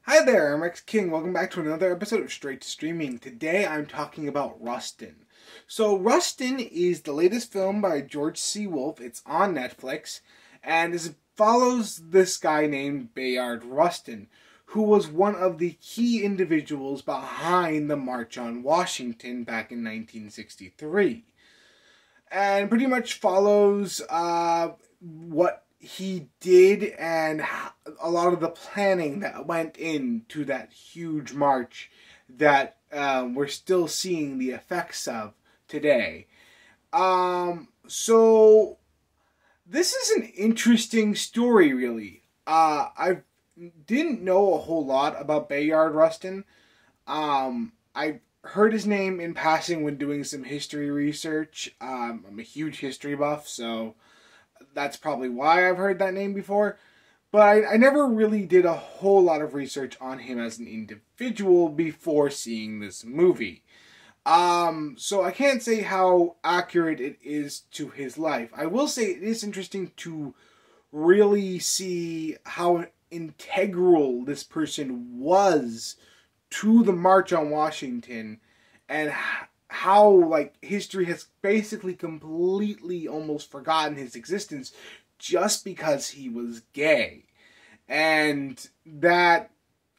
Hi there, I'm Rex King. Welcome back to another episode of Straight to Streaming. Today I'm talking about Rustin. So Rustin is the latest film by George C. Wolfe. It's on Netflix, and it follows this guy named Bayard Rustin, who was one of the key individuals behind the March on Washington back in 1963. And pretty much follows what he did and a lot of the planning that went into that huge march that we're still seeing the effects of today. So this is an interesting story, really. I didn't know a whole lot about Bayard Rustin. I heard his name in passing when doing some history research. I'm a huge history buff, so that's probably why I've heard that name before. But I never really did a whole lot of research on him as an individual before seeing this movie. So I can't say how accurate it is to his life. I will say it is interesting to really see how integral this person was to the March on Washington, and how, like, history has basically completely almost forgotten his existence just because he was gay. And that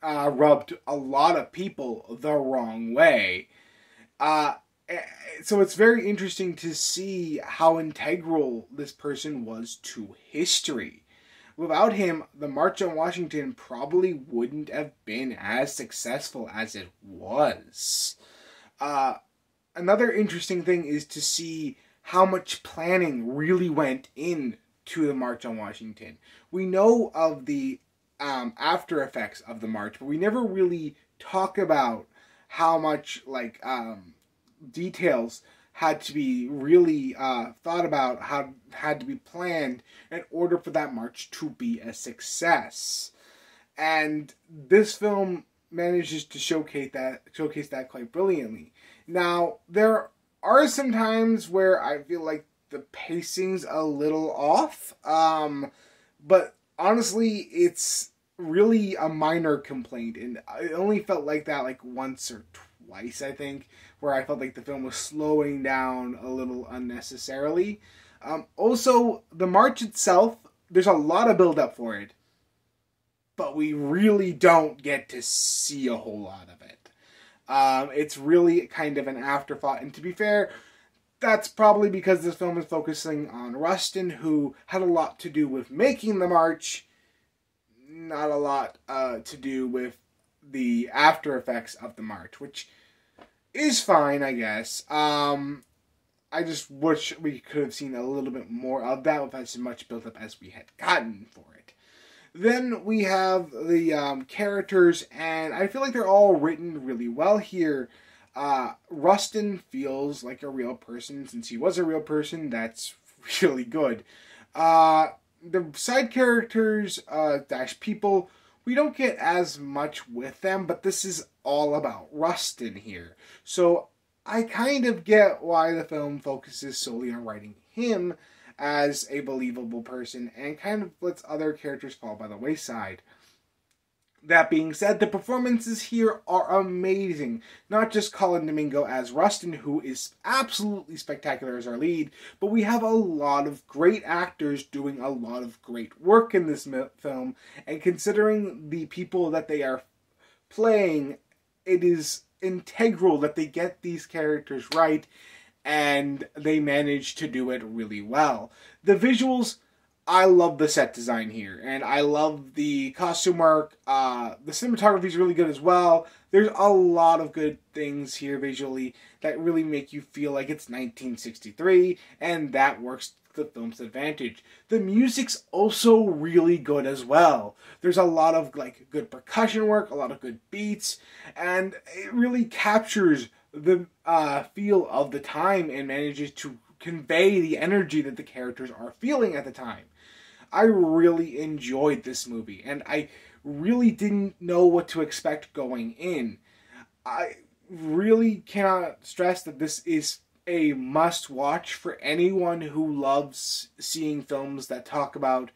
rubbed a lot of people the wrong way. So it's very interesting to see how integral this person was to history. Without him, the March on Washington probably wouldn't have been as successful as it was. Another interesting thing is to see how much planning really went into the March on Washington. We know of the after effects of the march, but we never really talk about how much details had to be really thought about, how had to be planned in order for that march to be a success. And this film manages to showcase that quite brilliantly. Now, there are some times where I feel like the pacing's a little off, but honestly, it's really a minor complaint, and it only felt like that like once or twice, I think, where I felt like the film was slowing down a little unnecessarily. Also, the march itself, there's a lot of build-up for it, but we really don't get to see a whole lot of it. It's really kind of an afterthought, and to be fair, that's probably because this film is focusing on Rustin, who had a lot to do with making the march, not a lot to do with the after effects of the march, which is fine, I guess. I just wish we could have seen a little bit more of that with as much build-up as we had gotten for it. Then we have the characters, and I feel like they're all written really well here. Rustin feels like a real person. Since he was a real person, that's really good. The side characters, people, we don't get as much with them, but this is all about Rustin here. So I kind of get why the film focuses solely on writing him as a believable person and kind of lets other characters fall by the wayside. That being said, the performances here are amazing. Not just Colin Domingo as Rustin, who is absolutely spectacular as our lead, but we have a lot of great actors doing a lot of great work in this film, and considering the people that they are playing, it is integral that they get these characters right, and they manage to do it really well. The visuals, I love the set design here, and I love the costume work. The cinematography is really good as well. There's a lot of good things here visually that really make you feel like it's 1963, and that works to the film's advantage. The music's also really good as well. There's a lot of good percussion work, a lot of good beats, and it really captures the feel of the time and manages to convey the energy that the characters are feeling at the time. I really enjoyed this movie, and I really didn't know what to expect going in. I really cannot stress that this is a must-watch for anyone who loves seeing films that talk about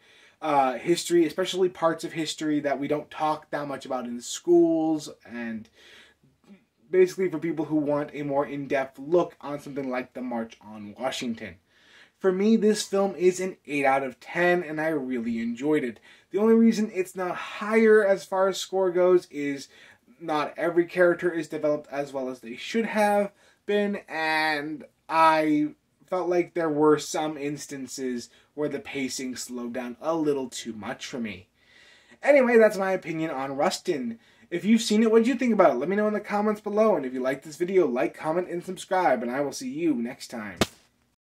history, especially parts of history that we don't talk that much about in schools, and basically for people who want a more in-depth look on something like the March on Washington. For me, this film is an 8 out of 10, and I really enjoyed it. The only reason it's not higher as far as score goes is not every character is developed as well as they should have been, and I felt like there were some instances where the pacing slowed down a little too much for me. Anyway, that's my opinion on Rustin. If you've seen it, what do you think about it? Let me know in the comments below, and if you like this video, like, comment, and subscribe, and I will see you next time.